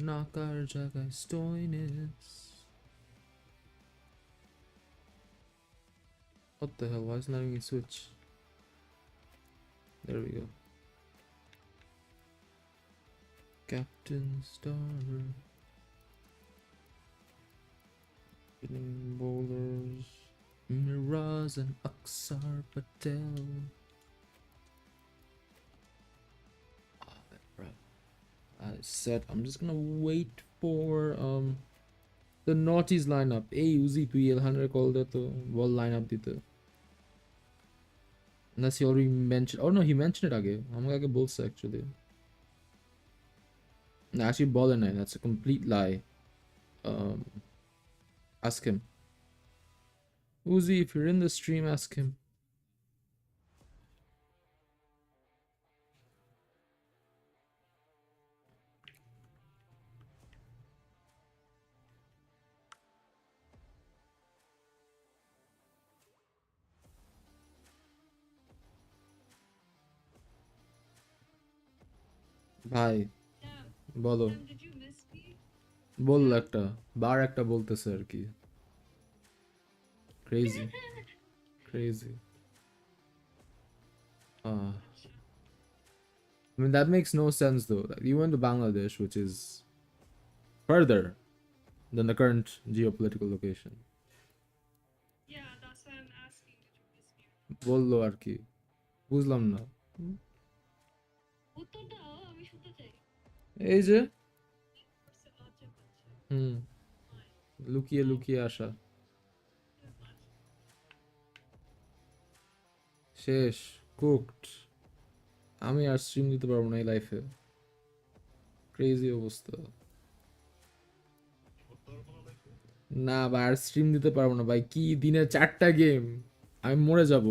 Nakar Jagai Stoinis. What the hell? Why is it not letting me switch? There we go. Captain Star. Spinning bowlers. Miraz and Aksar Patel. I said I'm just gonna wait for the Naughties lineup. Hey Uzi তুই এলহানের call দে তো বল lineup দিতে. Unless he already mentioned. Oh no, he mentioned it আগে. আমাকে আগে বলছে actually. No, actually বলে নাই. That's a complete lie. Um, ask him. Uzi, if you're in the stream, ask him. ভাই বলো বল একটা বার একটা বলতেছে আর কি crazy crazy I mean that makes no sense though. Like, you went to Bangladesh, which is further than the current geopolitical location. Yeah, that's why I'm asking. Did you miss me? বললো আর কি বুঝলাম না উত্তর দাও, আমি শুনতে চাই। এই যে করছে লজ্জা পাচ্ছে। লুকিয়ে লুকিয়ে আসা শেষ কুকড আমি আর স্ট্রিম দিতে পারবো না এই লাইফে ক্রেজি অবস্থা না ভাই আর স্ট্রিম দিতে পারবো না ভাই কি দিনে 4টা গেম আমি মরে যাব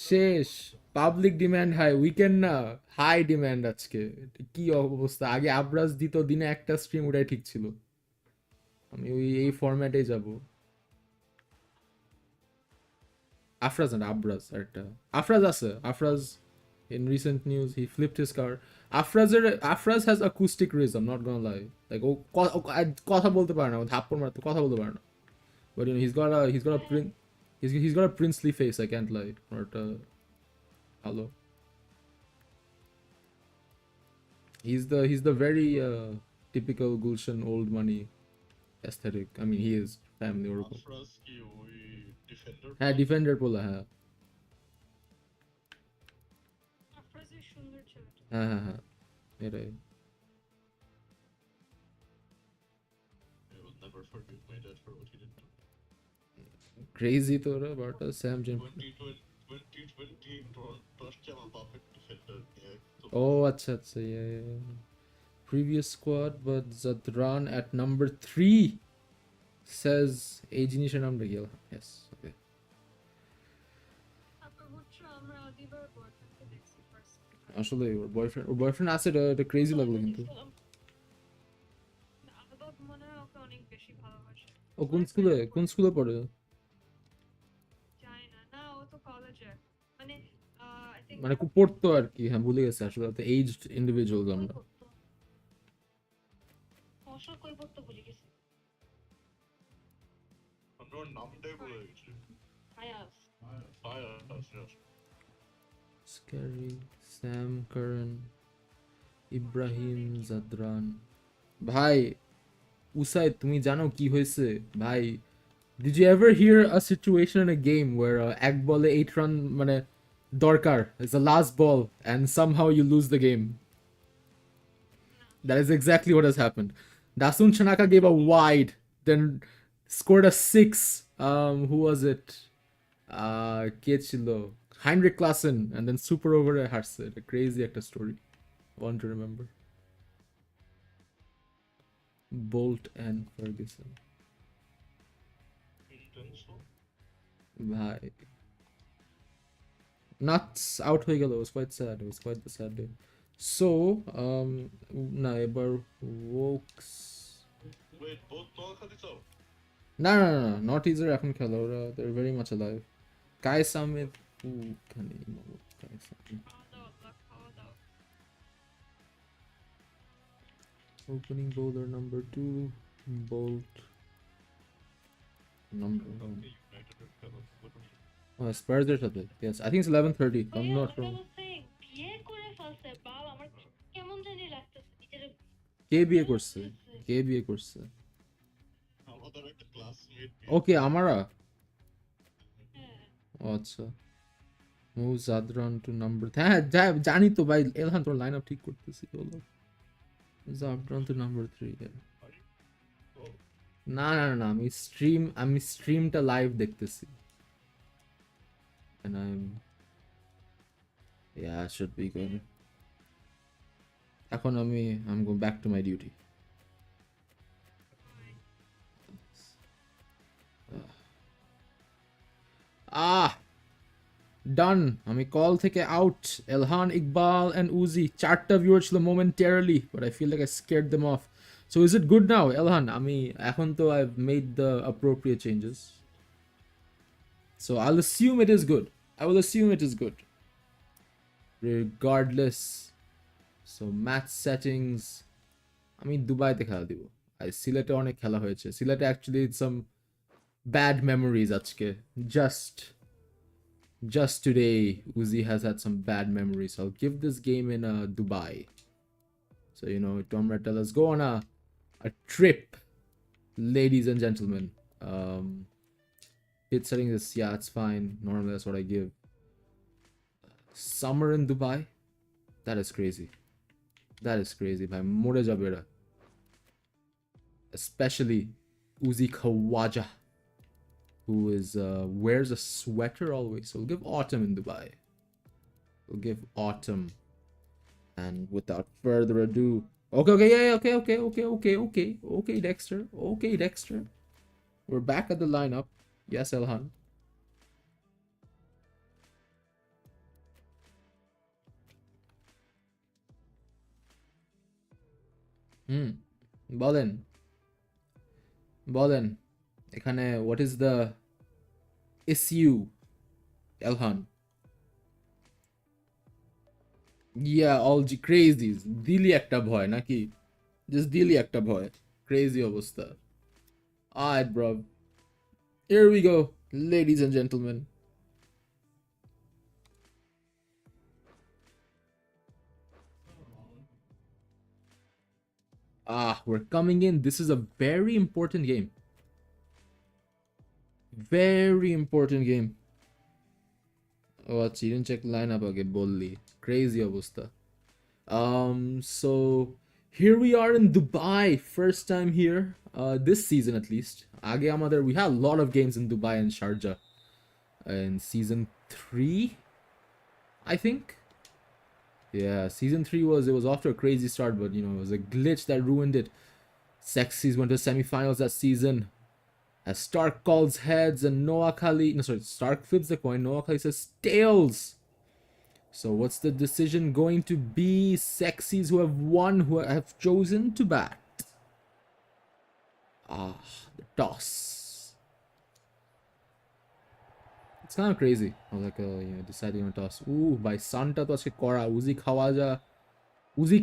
শেষ পাবলিক ডিমান্ড হাই উইকেন্ড না হাই ডিমান্ড আজকে কি অবস্থা আগে আবরাজ দিত দিনে একটা স্ট্রিম ওটাই ঠিক ছিল আমি ওই এই ফরম্যাটেই যাব আফরাজ না আবরাজ আরেকটা আফরাজ আছে Afraz in recent news he flipped his car Afraz has acoustic rhythm not gonna lie like ও কথা বলতে পারে না ও থাপ্পড় মারতে কথা বলতে পারে না but you know he's got a princely face I can't lie but hello he's the very typical Gulshan old money aesthetic I mean he is family ওরকম হ্যাঁ ডিফেন্ডার পোলা হ্যাঁ আফরাজের সুন্দর ছেলেটা। হ্যাঁ হ্যাঁ হ্যাঁ এটাই ক্রেজি তো ওরা বারটা স্যাম জেম ও আচ্ছা আচ্ছা previous squad but Zadran at number 3 says এই জিনিসের নামটা কি yes okay তারপর বুঝছো আমরা আদিবার বয়ফ্রেন্ডকে দেখছি ফার্স্ট। আসলে ওর বয়ফ্রেন্ড আছে এটা ক্রেজি লাগলো কিন্তু আদব মনে হয় ওকে অনেক বেশি ভালোবাসে। ও কোন স্কুলে পড়ে জানি না, না ও তো কলেজে, মানে আই থিংক মানে পড়তো আর কি হ্যাঁ ভুলে গেছে আসলে তো এইজড ইন্ডিভিজুয়াল আমরা অশোক কই পড়তো ভুলে গেছি। আয়াস। স্ক্যারি স্যাম কারণ ইব্রাহিম জাদরান ভাই উসাইদ তুমি জানো কি হয়েছে ভাই did you ever hear a situation in a game where এক বলে 8 run মানে দরকার it's the last ball and somehow you lose the game that is exactly what has happened Dasun Chanaka gave a wide then scored a 6 who was it কে ছিল Heinrich Klassen and then super over হারছে a crazy একটা story I want to remember Bolt and Ferguson ভাই nuts out হয়ে গেল it was quite sad it was quite the sad day so না এবার Wokes না Naughties এর এখন খেলা ওরা they're very much alive Kai Samit খানে Kai Samit খাওয়া দাওয়া। opening bowler number 2 Bolt number 1 oh Spurs এর সাথে yes I think it's 11:30 I'm not wrong বিয়ে করে ফেলছে বাবা, আমার কেমন জানি লাগতেছে নিজের। কে বিয়ে করছে ওকে আমারা ও আচ্ছা move Zadran to number হ্যাঁ জানি তো ভাই এলহান তোর লাইন আপ ঠিক করতেছি বলো Zadran to number 3 না আমি স্ট্রিমটা লাইভ দেখতেছি and yeah I should be good এখন I'm going back to my duty ডান আমি কল থেকে আউট এলহান ইকবাল এন্ড উজি চারটা ভিউয়ার ছিল momentarily but I feel like I scared them off so is it good now এলহান আমি এখন তো I've made the appropriate changes so I'll assume it is good I will assume it is good regardless so match settings আমি দুবাইতে খেলা দিব আর সিলেটে অনেক খেলা হয়েছে সিলেটে actually some bad memories আজকে just today Uzi has had some bad memories so I'll give this game in Dubai so you know Tom Rattel, let's go on a trip ladies and gentlemen hit setting this yeah it's fine normally that's what I give summer in Dubai that is crazy bhai more jabe era especially Uzi Khawaja who is wears a sweater always. So we'll give autumn in Dubai. We'll give autumn. And without further ado, okay, Dexter. We're back at the lineup. Yes, Elhan. বলেন এখানে what is the issue Elhan yeah all crazies দিলি একটা ভয় নাকি just দিলি একটা ভয় crazy অবস্থা alright bro here we go ladies and gentlemen we're coming in this is a very important game Very important game. ও আচ্ছা ইডেন চেক লাইন আপ আগে বললি ক্রেজি অবস্থা so here we are in Dubai first time here this season at least আগে আমাদের we had a lot of games in Dubai and Sharjah in season 3 I think yeah season 3 it was off to a crazy start but you know it was a glitch that ruined it. Sexies went to semifinals that season as Stark calls heads and Noah Khali no sorry Stark flips the coin. Noah Khali says tails. So what's the decision going to be? Sexies who have won, who have chosen to bat. The toss. It's kind of crazy. I was like, you know, deciding on toss. Ooh, by Santa to ache kora. Uzi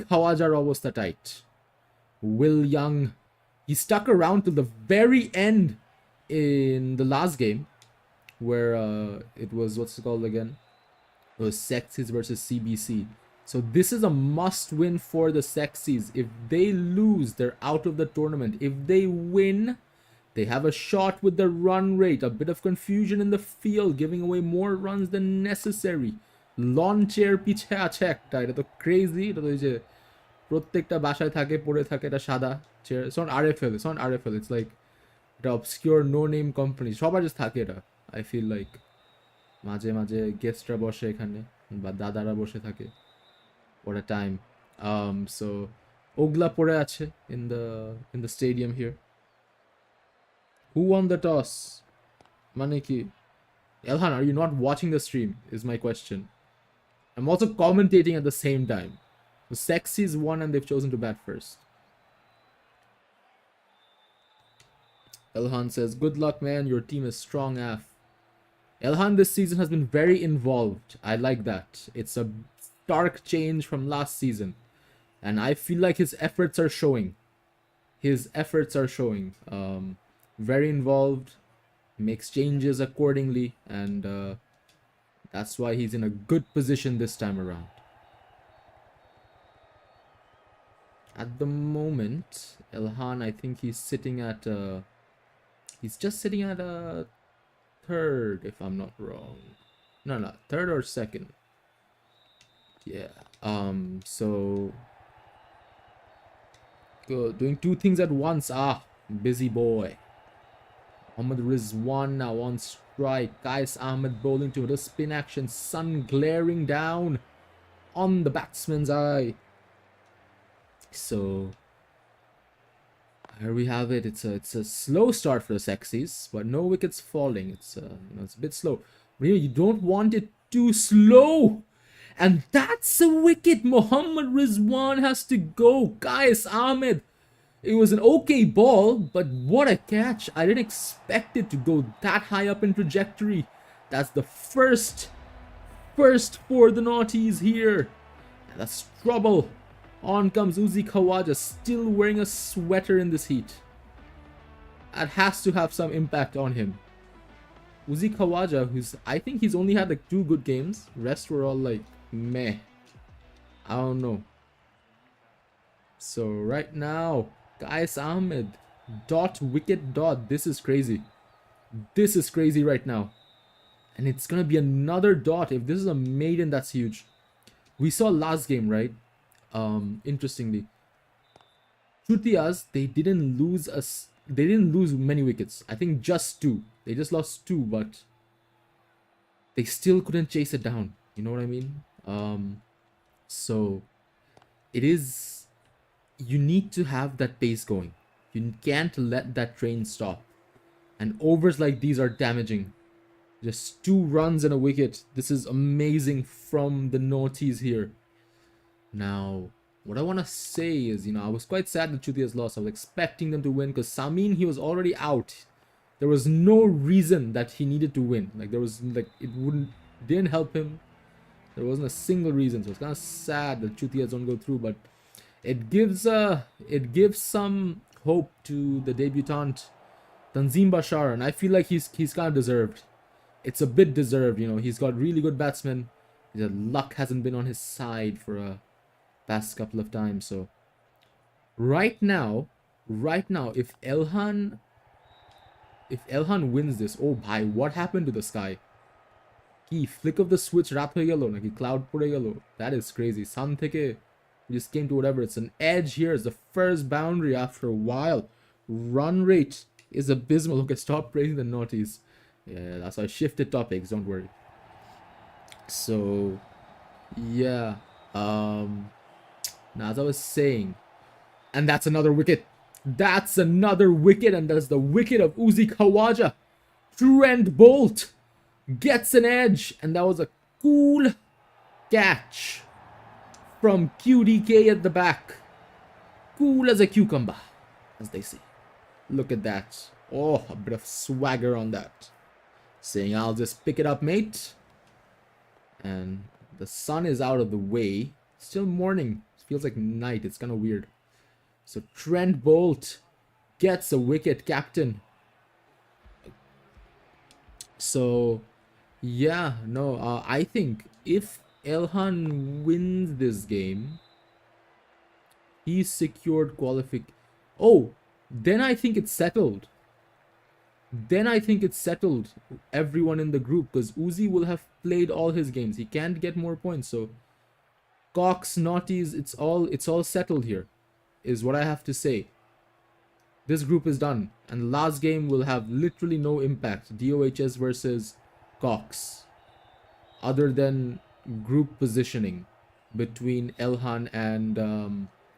Khawajar অবস্থা tight. Will Young, he stuck around till the very end in the last game, where it was what's it called again? It was Sexies versus CBC. So this is a must win for the Sexies. If they lose, they're out of the tournament. If they win, they have a shot with the run rate. A bit of confusion in the field, giving away more runs than necessary. Lawn chair পিছে আছে একটা এটা তো crazy এটা তো এই যে প্রত্যেকটা বাসায় থাকে পড়ে থাকে এটা সাদা chair it's not RFL it's not RFL it's like এটা অবসকিউর নো নেম কোম্পানি সবার জাস্ট থাকে এটা আই ফিল লাইক মাঝে মাঝে গেস্টরা বসে এখানে বা দাদারা বসে থাকে what a time so ওগলা পড়ে আছে in the stadium here. Who won the toss? মানে কি Elhan, are you not watching the stream is my question. I'm also commentating at the same time. The Sexies won and they've chosen to bat first. Elhan says good luck man, your team is strong af. Elhan this season has been very involved. I like that. It's a stark change from last season. And I feel like his efforts are showing. His efforts are showing. Very involved. Makes changes accordingly. And that's why he's in a good position this time around. At the moment, Elhan, I think he's sitting at... he's just sitting at a... third, if I'm not wrong. No, third or second. Yeah. So good. Doing two things at once. Busy boy. Ahmed Rizwan now on strike. Kais Ahmed bowling to the spin action. Sun glaring down on the batsman's eye. So here we have it. It's a slow start for the Sexies, but no wickets falling. It's it's a bit slow. Really, you don't want it too slow. And that's a wicket. Mohammad Rizwan has to go. Kais Ahmed. It was an okay ball, but what a catch. I didn't expect it to go that high up in trajectory. That's the first for the Naughties here. And that's trouble. On comes Uzi Khawaja, still wearing a sweater in this heat. That has to have some impact on him. Uzi Khawaja, I think he's only had like 2 good games. Rest were all like meh. I don't know. So right now, Kais Ahmed, wicket. This is crazy. This is crazy right now. And it's gonna be another dot. If this is a maiden, that's huge. We saw last game, right? Interestingly, Chutias, they didn't lose many wickets. I think just 2. They just lost 2, but they still couldn't chase it down. You know what I mean? So it is, you need to have that pace going. You can't let that train stop. And overs like these are damaging. Just 2 runs and a wicket. This is amazing from the Naughties here. Now, what I want to say is, I was quite sad that Chutias lost. I was expecting them to win because Samin, he was already out. There was no reason that he needed to win. Like, there was, like, didn't help him. There wasn't a single reason. So it's kind of sad that Chutias don't go through, but it gives some hope to the debutant Tanzim Bashar, and I feel like he's kind of deserved. It's a bit deserved, He's got really good batsmen. The luck hasn't been on his side for a past couple of times. So right now, if Elhan if Elhan wins this, oh bhai, what happened to the sky? Ki flick of the switch রাত হয়ে গেল নাকি cloud পড়ে গেল? That is crazy. Sun থেকে just came to whatever. It's an edge here. It's the first boundary after a while. Run rate is abysmal. Okay, stop praising the Naughties. Yeah, that's why I shifted topics. Don't worry. So, yeah. Now as I was saying, and that's another wicket. That's another wicket, and that's the wicket of Uzi Khawaja. Trent Bolt gets an edge, and that was a cool catch from QDK at the back. Cool as a cucumber, as they say. Look at that. Oh, a bit of swagger on that. Saying, I'll just pick it up, mate. And the sun is out of the way. Still morning. It feels like night. It's kind of weird. So Trent Bolt gets a wicket, captain. So, yeah, no, I think if Elhan wins this game, he's secured qualification. Oh, then I think it's settled. Then I think it's settled, everyone in the group, because Uzi will have played all his games. He can't get more points. So, Cox, Naughties, it's all settled here, is what I have to say. This group is done, and the last game will have literally no impact. DOHS versus Cox, other than group positioning between Elhan and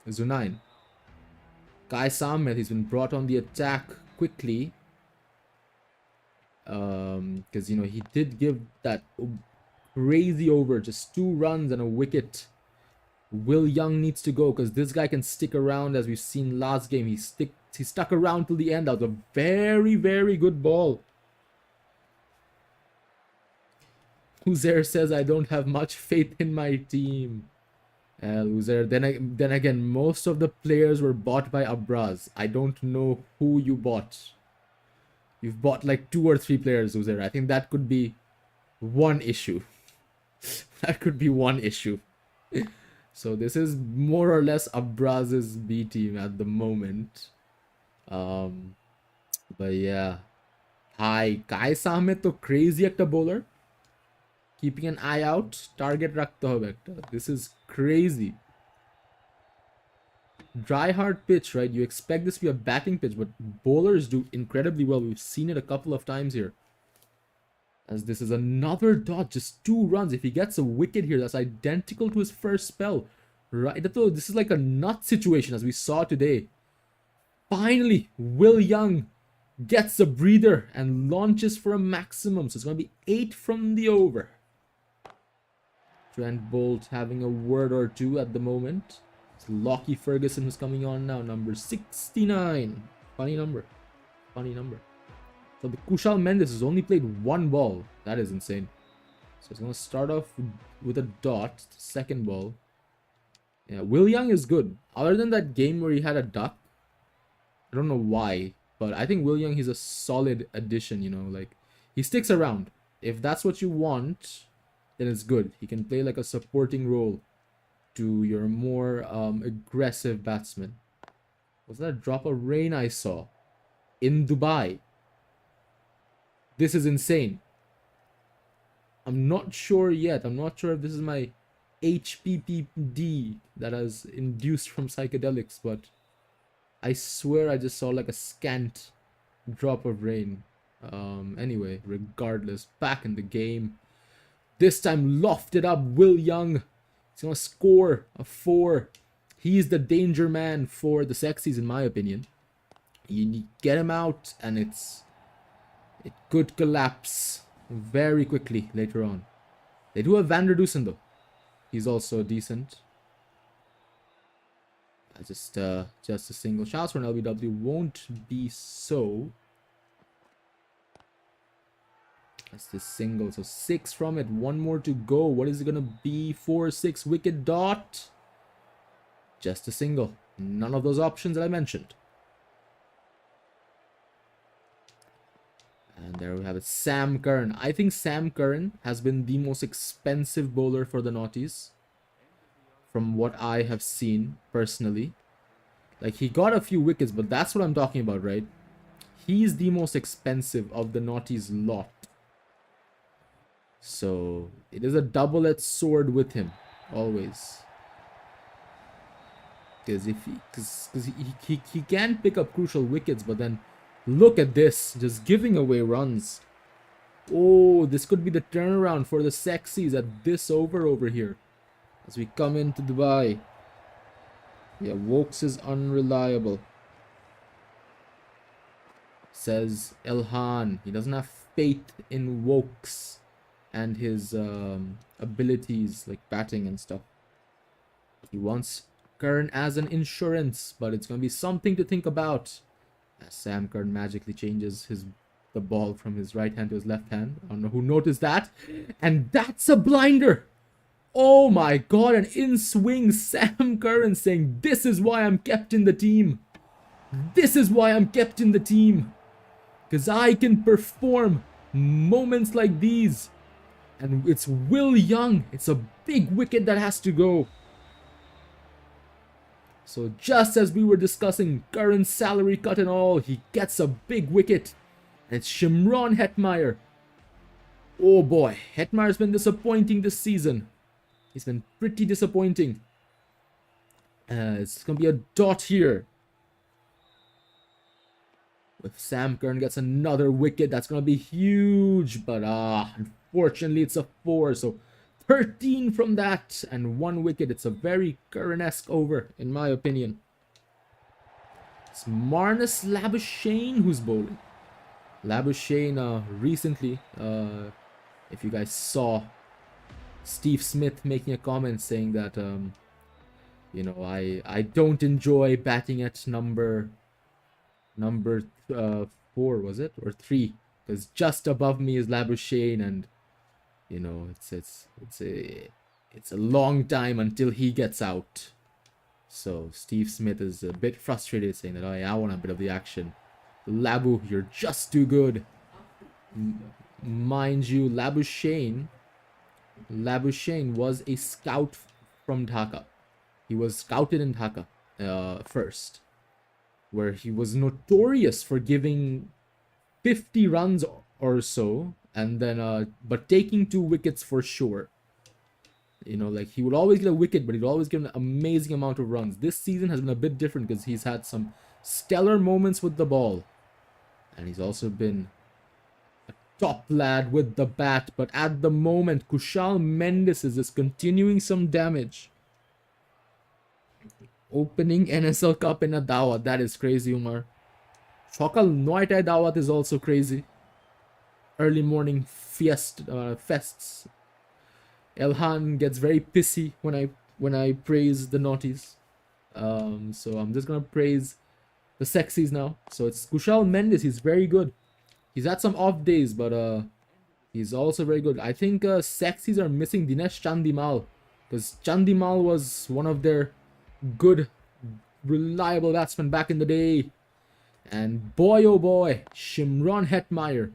Zunain. Kai Samet, he's been brought on the attack quickly, because you know he did give that crazy over, just 2 runs and a wicket. Will Young needs to go because this guy can stick around, as we've seen last game. He stuck around till the end. That was a very, very good ball. Uzair says, I don't have much faith in my team. Uzair, then again, most of the players were bought by Abraz. I don't know who you bought. You've bought like 2 or 3 players, Uzair. I think that could be one issue. That could be one issue. So this is more or less Abraz's B team at the moment. But yeah. Hi, Kai Ahmed to crazy ekta bowler. Keeping an eye out. Target rakhte hobe ekta. This is crazy. Dry hard pitch, right? You expect this to be a batting pitch, but bowlers do incredibly well. We've seen it a couple of times here. As this is another dot, just 2 runs. If he gets a wicket here, that's identical to his first spell. Right? This is like a nut situation, as we saw today. Finally, Will Young gets a breather and launches for a maximum. So it's going to be 8 from the over. Trent Bolt having a word or two at the moment. It's Lockie Ferguson who's coming on now, number 69. Funny number. Funny number. So the Kushal Mendes has only played 1 ball. That is insane. So it's going to start off with a dot. Second ball. Yeah, Will Young is good. Other than that game where he had a duck. I don't know why. But I think Will Young, he's a solid addition, you know. Like, he sticks around. If that's what you want, then it's good. He can play like a supporting role to your more aggressive batsman. Was that a drop of rain I saw? In Dubai. This is insane. I'm not sure yet. I'm not sure if this is my HPPD that has induced from psychedelics, but I swear I just saw like a scant drop of rain. Anyway, regardless, back in the game. This time lofted up Will Young. He's gonna score a 4. He's the danger man for the Sexies, in my opinion. You get him out, and it could collapse very quickly later on. They do have Van der Dusen though. He's also decent. Just a single. Shots for an LBW won't be so. That's the single. So 6 from it. 1 more to go. What is it gonna be? 4-6 wicket dot. Just a single. None of those options that I mentioned. And there we have it. Sam Curran. I think Sam Curran has been the most expensive bowler for the Naughties, from what I have seen personally. Like, he got a few wickets, but that's what I'm talking about, right? He's the most expensive of the Naughties lot. So it is a double-edged sword with him, always. Because if he can pick up crucial wickets, but then look at this, just giving away runs. Oh, this could be the turnaround for the Sexies at this over here. As we come into Dubai. Yeah, Wokes is unreliable. Says Elhan. He doesn't have faith in Wokes and his abilities like batting and stuff. He wants Curran as an insurance, but it's going to be something to think about. As Sam Curran magically changes the ball from his right hand to his left hand. I don't know who noticed that. And that's a blinder. Oh my god, an in-swing Sam Curran saying, this is why I'm kept in the team. This is why I'm kept in the team. Because I can perform moments like these. And it's Will Young. It's a big wicket that has to go. So just as we were discussing Curran's salary cut and all, he gets a big wicket. And it's Shimron Hetmeyer. Oh boy, Hetmeyer's been disappointing this season. He's been pretty disappointing. It's going to be a dot here. If Sam Curran gets another wicket, that's going to be huge. But unfortunately, it's a 4. So 13 from that and 1 wicket. It's a very Curran-esque over, in my opinion. It's Marnus Labuschagne who's bowling. Labuschagne recently, if you guys saw Steve Smith making a comment saying that, you know, I don't enjoy batting at number 4, was it? Or 3? Because just above me is Labuschagne, and you know, it's a long time until he gets out. So Steve Smith is a bit frustrated, saying that, oh yeah, I want a bit of the action. Labu, you're just too good. Mind you, Labuschagne was a scout from Dhaka. He was scouted in Dhaka first, where he was notorious for giving 50 runs or so, and then but taking 2 wickets for sure. You know, like he would always get a wicket, but he'd always get an amazing amount of runs. This season has been a bit different because he's had some stellar moments with the ball, and he's also been a top lad with the bat. But at the moment, Kushal Mendes is continuing some damage. Opening NSL Cup in a Dawat. That is crazy, Umar. Chokal Noatai Dawat is also crazy. Early morning fests. Elhan gets very pissy when I praise the Naughties. So I'm just gonna praise the Sexies now. So it's Kushal Mendes. He's very good. He's had some off days, but he's also very good. I think Sexies are missing Dinesh Chandimal, because Chandimal was one of their good, reliable batsmen back in the day. And boy, oh boy, Shimron Hetmeyer,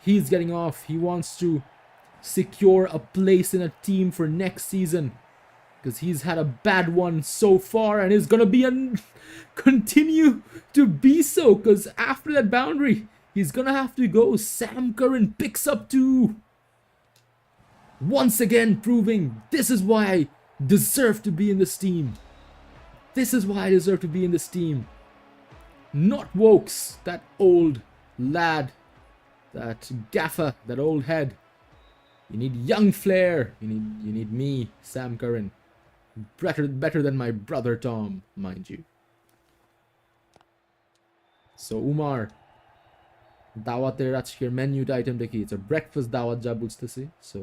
he's getting off. He wants to secure a place in a team for next season, because he's had a bad one so far and is gonna be continue to be so, because after that boundary he's gonna have to go. Sam Curran picks up 2, once again proving this is why I deserve to be in this team. This is why I deserve to be in this team. Not Wokes, that old lad, that gaffer, that old head. You need young flair. You need me, Sam Curran. Better than my brother Tom, mind you. So Umar, দাওয়াতের আজকের মেনুটা আইটেমটা কি? It's a breakfast দাওয়াত যা বুঝতেছি. So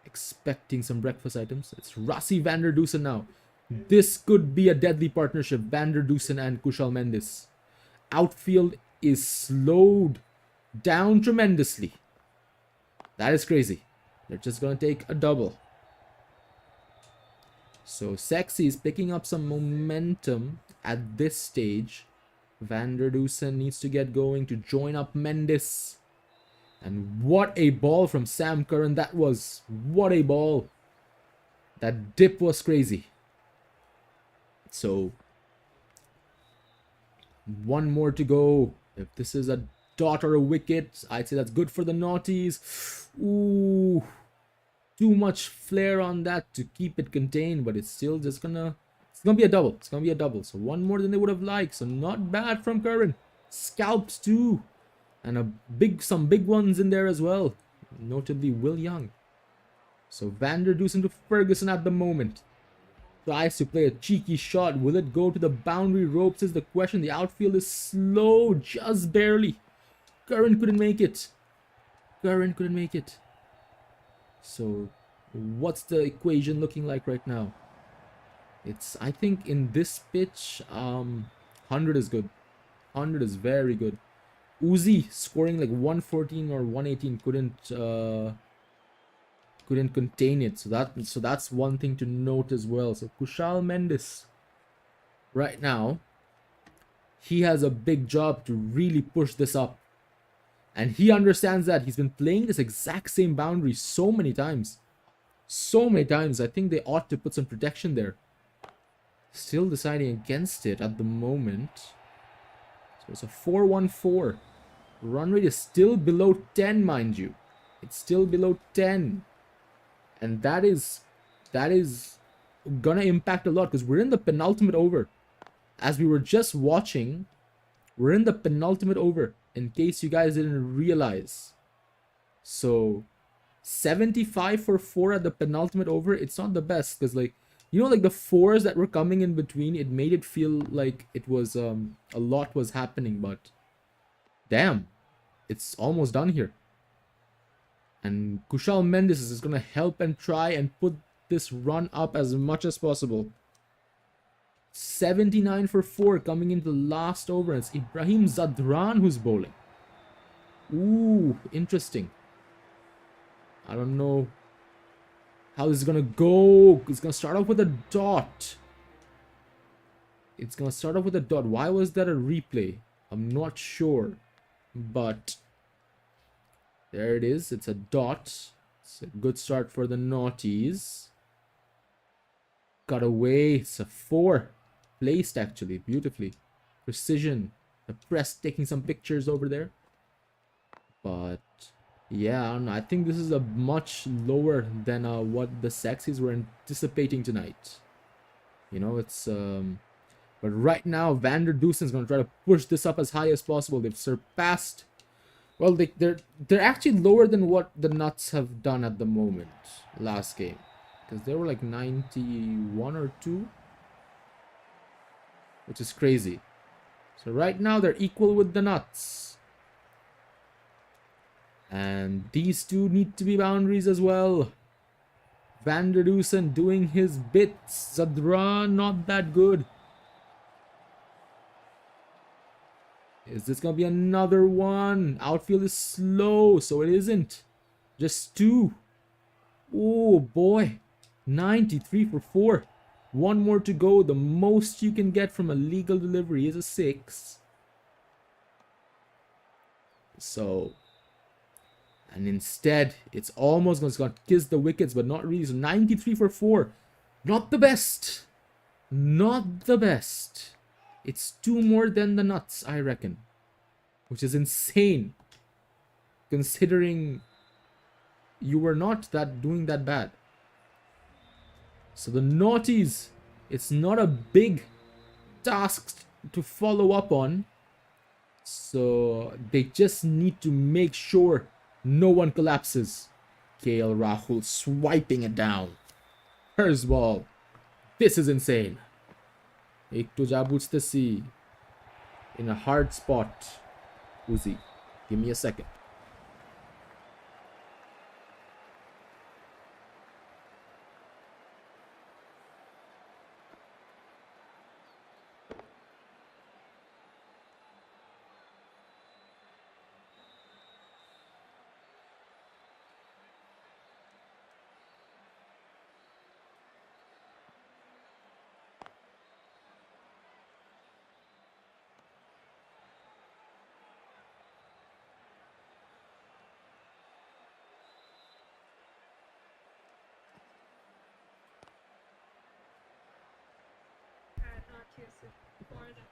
expecting some breakfast items. It's Rassi van der Dusen now. This could be a deadly partnership, van der Dusen and Kushal Mendes. Outfield is slowed down tremendously. That is crazy. They're just gonna take a double. So Sexies picking up some momentum at this stage. Van der Dusen needs to get going to join up Mendes. And what a ball from Sam Curran that was. What a ball. That dip was crazy. So 1 more to go. If this is a dot or a wicket, I'd say that's good for the Naughties. Ooh, too much flair on that to keep it contained, but it's still just gonna... It's gonna be a double. It's gonna be a double. So one more than they would have liked. So not bad from Curran. Scalped too. And some big ones in there as well. Notably Will Young. So Vander Dusen to Ferguson at the moment. Tries to play a cheeky shot. Will it go to the boundary ropes is the question. The outfield is slow. Just barely. Curran couldn't make it. Curran couldn't make it. So what's the equation looking like right now? It's, I think in this pitch, 100 is good. 100 is very good. Uzi scoring like 114 or 118 couldn't contain it. So that's one thing to note as well. So Kushal Mendes right now, he has a big job to really push this up. And he understands that. He's been playing this exact same boundary so many times. So many times. I think they ought to put some protection there. Still deciding against it at the moment. So it's a 4-1-4. Run rate is still below 10, mind you. It's still below 10. And that is gonna impact a lot because we're in the penultimate over. As we were just watching, we're in the penultimate over, in case you guys didn't realize. So 75 for 4 at the penultimate over, it's not the best because, like, you know, like the 4s that were coming in between, it made it feel like it was a lot was happening, but damn, it's almost done here. And Kushal Mendes is going to help and try and put this run up as much as possible. 79 for 4 coming into the last over. It's Ibrahim Zadran who's bowling. Ooh, interesting. I don't know how this is going to go. It's going to start off with a dot. It's going to start off with a dot. Why was that a replay? I'm not sure. But there it is. It's a dot. It's a good start for the Naughties. Got away. It's a 4. Placed actually beautifully. Precision. The press taking some pictures over there. But yeah, I don't know. I think this is a much lower than what the Sexies were anticipating tonight. You know, it's but right now Vander Dusen's gonna try to push this up as high as possible. They've surpassed. Well, they're actually lower than what the Nuts have done at the moment last game, because they were like 91 or 2, which is crazy. So right now they're equal with the Nuts, and these two need to be boundaries as well. Vander Dusen doing his bits. Zadran not that good. Is this gonna be another one? Outfield is slow, so it isn't. Just 2. Oh boy. 93 for 4. One more to go. The most you can get from a legal delivery is a 6. So, and instead, it's almost gonna kiss the wickets, but not really. So 93 for 4. Not the best. Not the best. It's 2 more than the Nuts, I reckon. Which is insane, considering you were not doing that bad. So the Naughties, it's not a big task to follow up on. So they just need to make sure no one collapses. KL Rahul swiping it down. First ball. This is insane. Ekto Jabutstasi in a hard spot. Uzi, give me a second.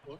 What?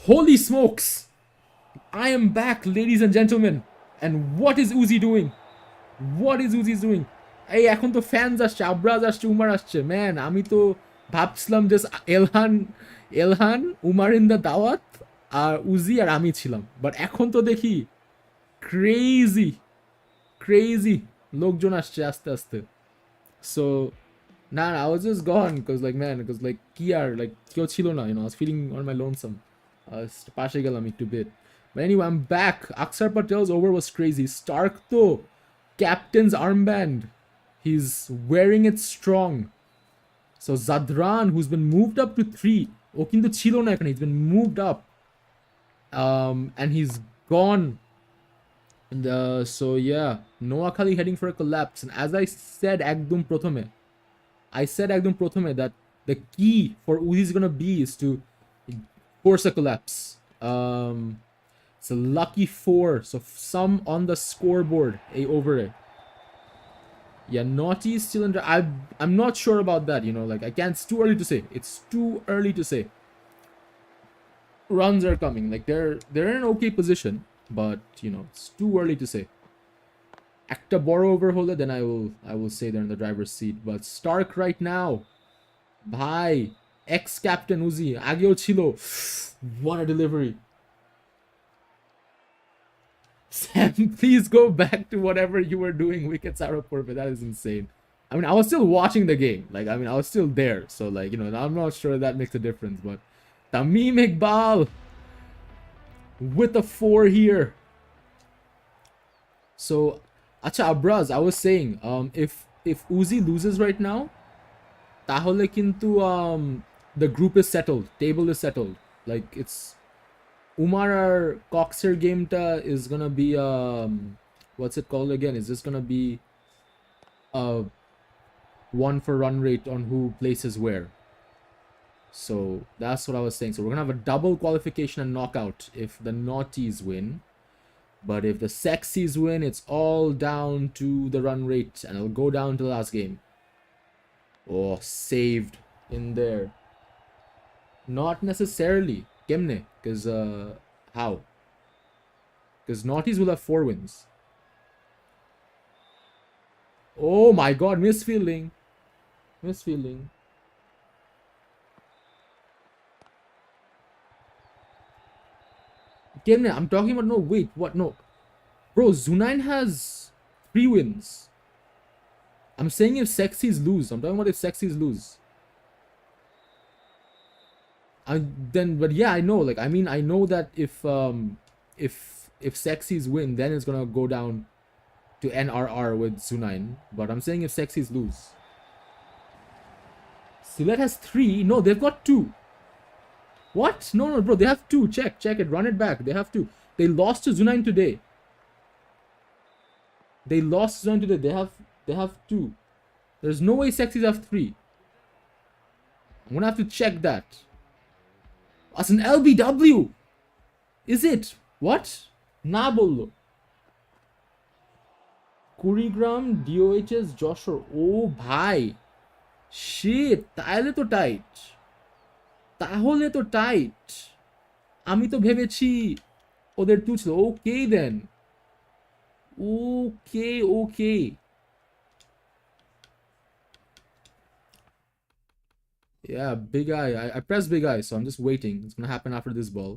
Holy smokes! I am back, ladies and gentlemen. And what is Uzi doing? What is Uzi doing? এই এখন তো fans আসছে, আব্রাজ আসছে, উমার আসছে। Man, আমি তো ভাবছিলাম যে এলহান এলহান উমার ইন দ্য দাওয়াত আর উজি আর আমি ছিলাম, বাট এখন তো দেখি ক্রেজি ক্রেজি লোকজন আসছে আস্তে আস্তে। So nah, I was just gone because like man, because like কি আর like কেউ ছিল না, you know, I was feeling on my lonesome. পাশে গেলাম একটু bit. But anyway, I'm back. Akshar Patel's over was crazy. Stark though, captain's armband. He's wearing it strong. So Zadran, who's been moved up to 3, ও কিন্তু ছিল না এখানে, he's been moved up. And he's gone. And, so yeah, Noah Khali heading for a collapse. And as I said একদম প্রথমে, that the key for Uzi is gonna be is to force a collapse. It's a lucky 4, so some on the scoreboard. A over it. Yeah, Naughties still in. I'm not sure about that. You know, like I can't. It's too early to say. It's too early to say. Runs are coming. Like they're in an okay position, but you know, it's too early to say. একটা বড় over হলে then I will say they're in the driver's seat. But Stark right now, ভাই, ex-captain Uzi আগেও ছিল. What a delivery. Sam, please go back to whatever you were doing. Wickets are perfect. That is insane. I mean, I was still watching the game. Like, I mean, I was still there. So, like, you know, I'm not sure that makes a difference. But Tamim Iqbal with a 4 here. So, acha Abraz, I was saying, if Uzi loses right now, tahole kintu the group is settled, table is settled. Like it's Umar or Coxer game ta is gonna be what's it called again? Is this gonna be uh one for run rate on who places where? So that's what I was saying. So we're gonna have a double qualification and knockout if the Naughties win. But if the Sexies win, it's all down to the run rate and it'll go down to the last game. Oh, saved in there. Not necessarily. Kemne? Because, how? Because Naughties will have 4 wins. Oh my god, misfielding. Misfielding. Kemne, I'm talking about, no, wait, what? No. Bro, Zunain has 3 wins. I'm saying if Sexies lose. I'm talking about if Sexies lose. But yeah, I know. Like, I mean, I know that if Sexies win, then it's gonna go down to NRR with Zunain. But I'm saying if Sexies lose. Silet has 3. No, they've got 2. What? No, bro, they have 2. Check it. Run it back. They have 2. They lost to Zunain today. They have 2. There's no way Sexies have 3. I'm gonna have to check that. As an LBW. Is it? What? Na bollo. Kurigram DOHS Joshua. Oh bhai. Shit. তাহলে তো tight. আমি তো ভেবেছি ওদের 2 ছিল. Okay then. Okay. Yeah, big eye. I pressed big eye, so I'm just waiting. It's gonna happen after this ball.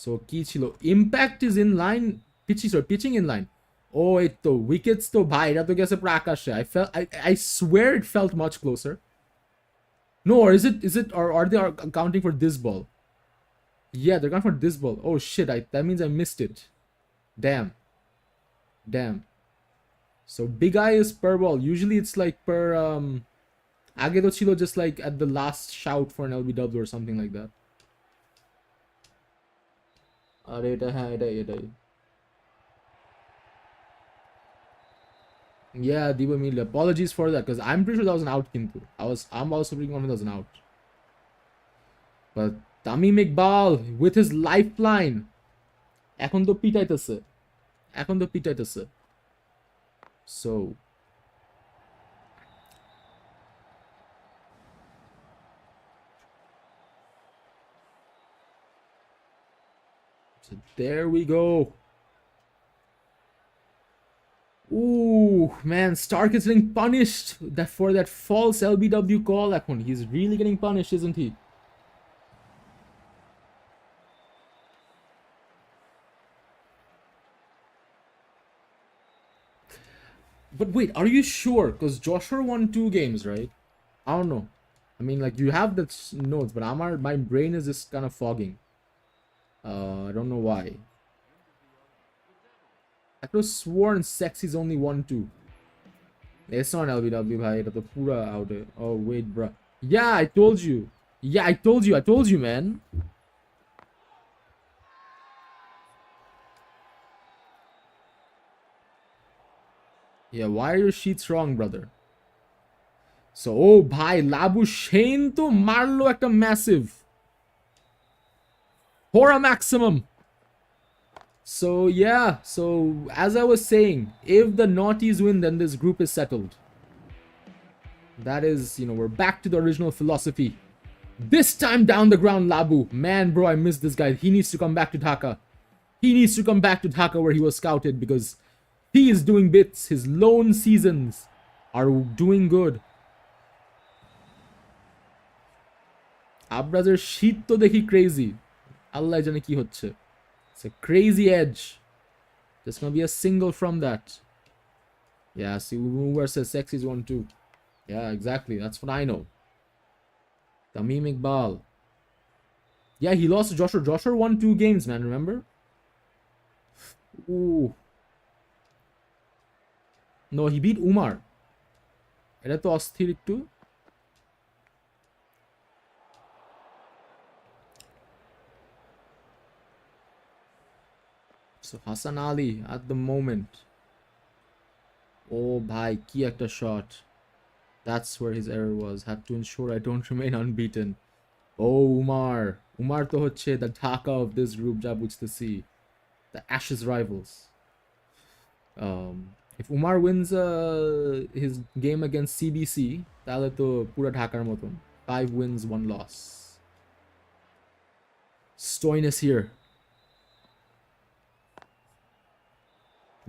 So কি ছিল? Impact is in line. Pitching in line. Oh, it to wickets to bhai. এটা তো গেছে পুরো আকাশে. I swear it felt much closer. No, or is it or are they accounting for this ball? Yeah, they're counting for this ball. Oh shit, that means I missed it. Damn. So big eye is per ball. Usually it's like per আগে তো ছিল just like at the last shout for an LBW or something like that. আরে এটা হ্যাঁ এটাই. Yeah, Diba Mili. Apologies for that because I'm pretty sure that was an out kintu. I'm also pretty confident that was an out. But Tamim Iqbal with his lifeline. এখন তো পিটাইতেছে. So So there we go. Ooh, man, Stark is getting punished that for that false LBW call. He's really getting punished, isn't he? But wait, are you sure? Because Joshua won 2 games, right? I don't know. I mean, like, you have the notes, but my brain is just kind of fogging. I don't know why. I could have sworn Sexies only won 2. It's not LBW, bhai. It's the pura out. Oh, wait, bruh. Yeah, I told you. Yeah, I told you, man. Yeah, why are your sheets wrong, brother? So, oh, bhai, Labu Shane to marlo ekta massive. Hora maximum. So, yeah. So, as I was saying, if the Naughties win, then this group is settled. That is, we're back to the original philosophy. This time down the ground, Labu. Man, bro, I miss this guy. He needs to come back to Dhaka. He needs to come back to Dhaka where he was scouted because he is doing bits. His lone seasons are doing good. Abrazar sheet to dekhi crazy. Allah jane ki hocche. It's a crazy edge. There's gonna be a single from that. Yeah, see, Uber says Sexies 1-2. Yeah, exactly. That's what I know. Tamim Iqbal. Yeah, he lost to Joshua. Joshua won 2 games, man, remember? Ooh. No, he beat Umar. Eta to অস্থির একটু. So Hassan Ali at the moment. Oh, bhai, ki ekta shot. That's where his error was. Had to ensure I don't remain unbeaten. Oh, Umar. Umar to hocche the Dhaka of this group, ja bujhtesi. The Ashes rivals. If Umar wins his game against CBC, তাহলে তো পুরো ঢাকার মতন. 5 wins, 1 loss. Stoinis here.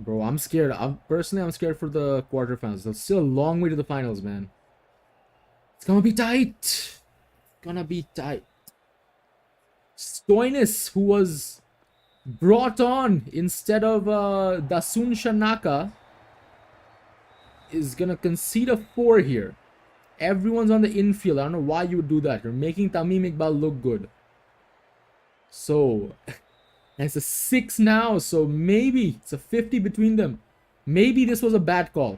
Bro, I'm scared. I'm scared for the quarterfinals. There's still a long way to the finals, man. It's gonna be tight. It's gonna be tight. Stoinis, who was brought on instead of Dasun Shanaka, is gonna concede a 4 here. Everyone's on the infield. I don't know why you would do that. You're making Tamim Iqbal look good. So, and it's a 6 now, so maybe it's a 50 between them. Maybe this was a bad call.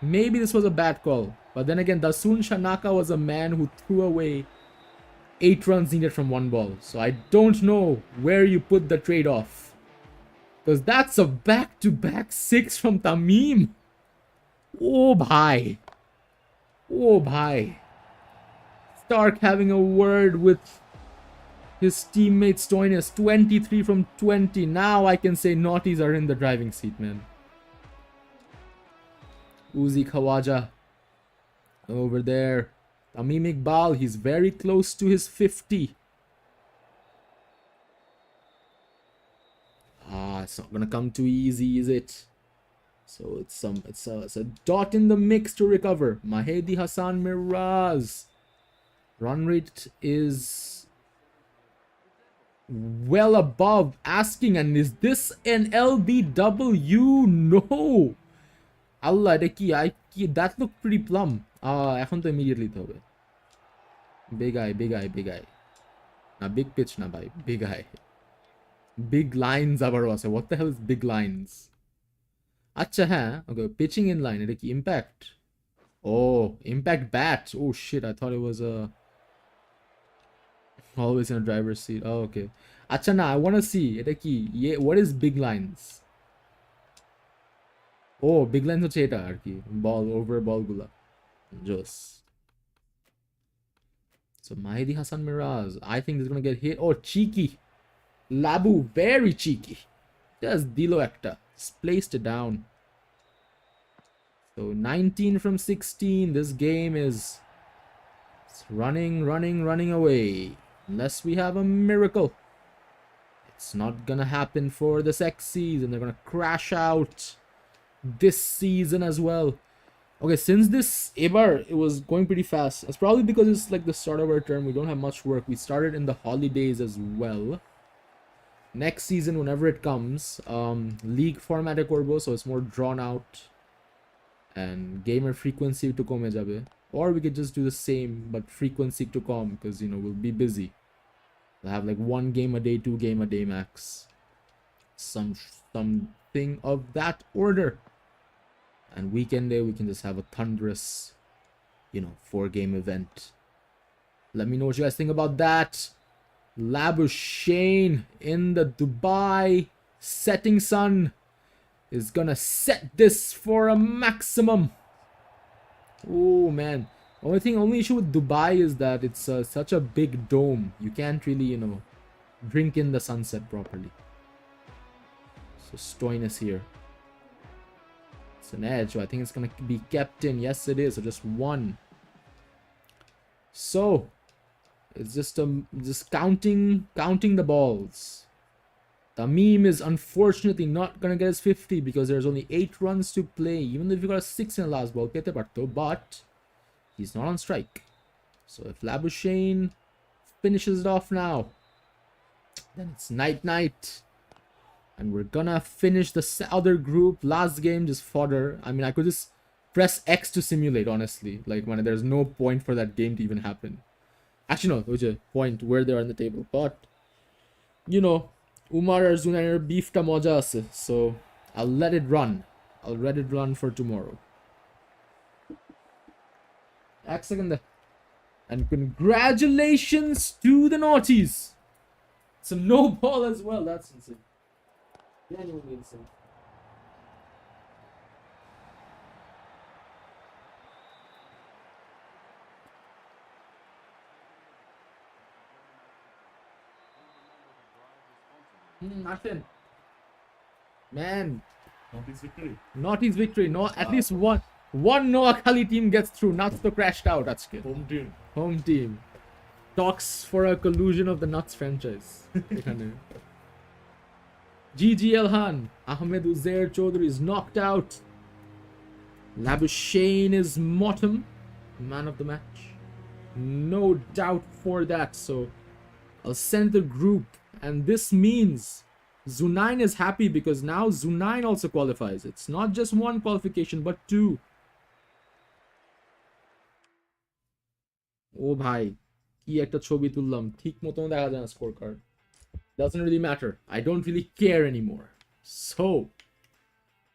Maybe this was a bad call. But then again, Dasun Shanaka was a man who threw away 8 runs needed from 1 ball. So I don't know where you put the trade-off. Because that's a back-to-back 6 from Tamim. Oh, bhai. Oh, bhai. Stark having a word with his teammate Stoinis. 23 from 20. Now I can say Naughties are in the driving seat, man. Uzi Khawaja over there. Tamim Iqbal, he's very close to his 50. It's not gonna come too easy, is it? So it's a dot in the mix to recover. Mahedi Hassan Miraz. Run rate is well above asking, and is this an LBW? No. Allah, that looked pretty plumb. এখন তো immediately to hobe. Big eye. Na big pitch na bhai, big eye. Big lines আবারও আছে. What the hell is big lines? আচ্ছা হ্যাঁ, okay, pitching in line, এটা কি impact? Oh, impact bat. Oh shit, I thought it was always in a driver's seat. Oh, okay. আচ্ছা না, I want to see এটা কি? What is big lines? Oh, big lines হচ্ছে এটা আর কি, ball over ball গুলা. Just so Mahdi Hassan Miraz, I think he's gonna get hit. Oh, cheeky. Labu, very cheeky. Just dilo ekta. Just placed it down. So 19 from 16. This game is running away. Unless we have a miracle. It's not gonna happen for the Sexies, and they're gonna crash out this season as well. Okay, since this Ebar, it was going pretty fast. It's probably because it's like the start of our term. We don't have much work. We started in the holidays as well. Next season, whenever it comes, league format korbo, so it's more drawn out. And gamer frequency to kome jabe. Or we could just do the same, but frequency to come, because, you know, we'll be busy. We'll have like 1 game a day, 2 game a day max. Something of that order. And weekend day, we can just have a thunderous, you know, 4-game event. Let me know what you guys think about that. Labuschagne in the Dubai setting sun is gonna set this for a maximum. Oh man, only issue with Dubai is that it's such a big dome. You can't really, you know, drink in the sunset properly. So Stoinus here. It's an edge, so I think it's gonna be kept in. Yes, it is. So just 1. So it's just counting the balls. Tamim is unfortunately not gonna get his 50 because there's only 8 runs to play. Even if you got a 6 in the last ball, but he's not on strike. So if Labuschagne finishes it off now, then it's night. And we're gonna finish the other group. Last game, just fodder. I mean, I could just press X to simulate, honestly. Like, when there's no point for that game to even happen. Actually, no, there's a point where they are on the table. But, you know, Umar or Zunair beef ta moja ase. So, I'll let it run. I'll let it run for tomorrow. Second. And congratulations to the Naughties. It's a no ball as well. That's insane. Genuinely insane. Nothing. Man. Naughties victory. No, at least one Noah Kali team gets through. Nuts to crashed out. That's good. Home team. Talks for a collusion of the Nuts franchise. GG Elhan. Ahmed Uzair Chaudhary is knocked out. Labuschagne is Motum. Man of the match. No doubt for that. So I'll send the group. And this means Zunain is happy because now Zunain also qualifies. It's not just 1 qualification, but 2. Oh bhai, ki ekta chobi tullam, thik moton dekha jay na scorecard. Doesn't really matter. I don't really care anymore. So,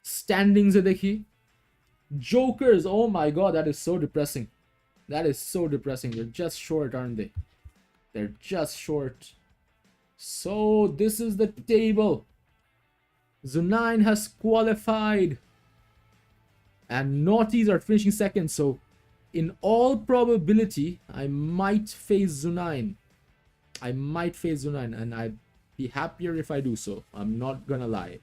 standings e dekhi. Jokers, oh my god, that is so depressing. That is so depressing. They're just short, aren't they? They're just short. So, this is the table. Zunain has qualified. And Naughties are finishing second. So, in all probability, I might face Zunain. And I'd be happier if I do so. I'm not gonna lie.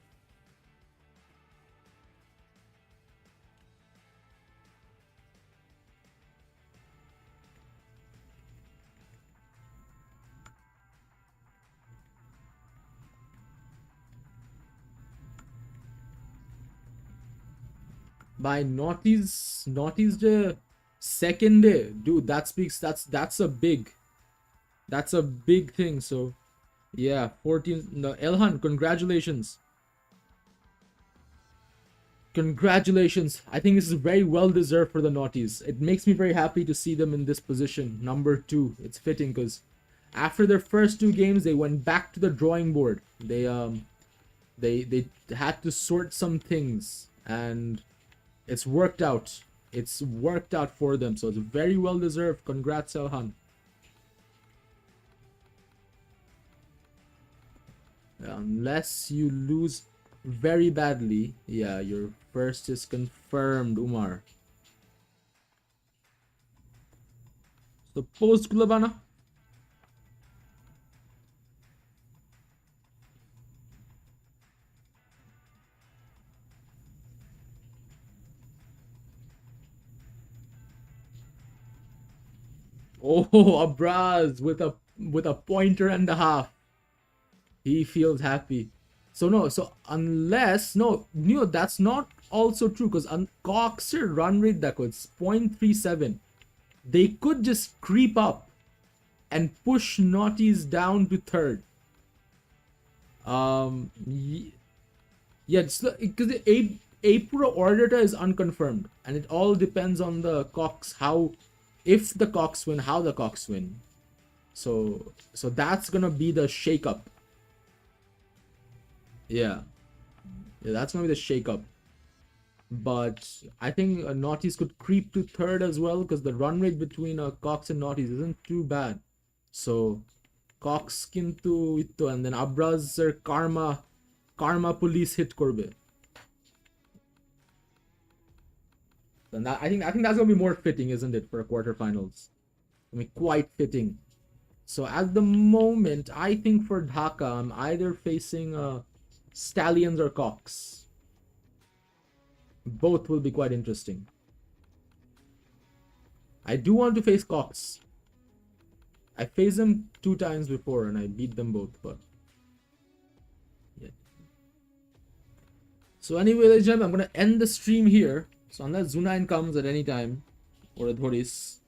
By Naughties the second day, dude, that's a big thing. So yeah, 14. No, Elhan, congratulations. I think this is very well deserved for the Naughties. It makes me very happy to see them in this position, number 2. It's fitting because after their first 2 games, they went back to the drawing board. They had to sort some things, and it's worked out. It's worked out for them, so it's very well deserved. Congrats, Elhan. Unless you lose very badly, yeah, your first is confirmed, Umar. So post Glabana. Oh, Abraz with a pointer and a half. He feels happy. So no, so unless no, that's not also true because Cox's run rate that it's 0.37. They could just creep up and push Naughties down to third. Yeah, because the April order is unconfirmed, and it all depends on the Cox if the Cox win, how the Cox win. So that's gonna be the shakeup. Yeah, that's gonna be the shakeup. But I think Naughties could creep to third as well because the run rate between Cox and Naughties isn't too bad. So Cox kintu ito, and then Abraz karma police hit korbe. And I think that's gonna be more fitting, isn't it, for quarterfinals? I mean, quite fitting. So at the moment, I think for Dhaka, I'm either facing Stallions or Cox. Both will be quite interesting. I do want to face Cox. I faced them 2 times before and I beat them both, but yeah. So anyway, ladies and gentlemen, I'm gonna end the stream here. So unless Zunain comes at any time, or Adhoris,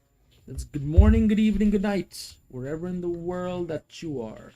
it's good morning, good evening, good night, wherever in the world that you are.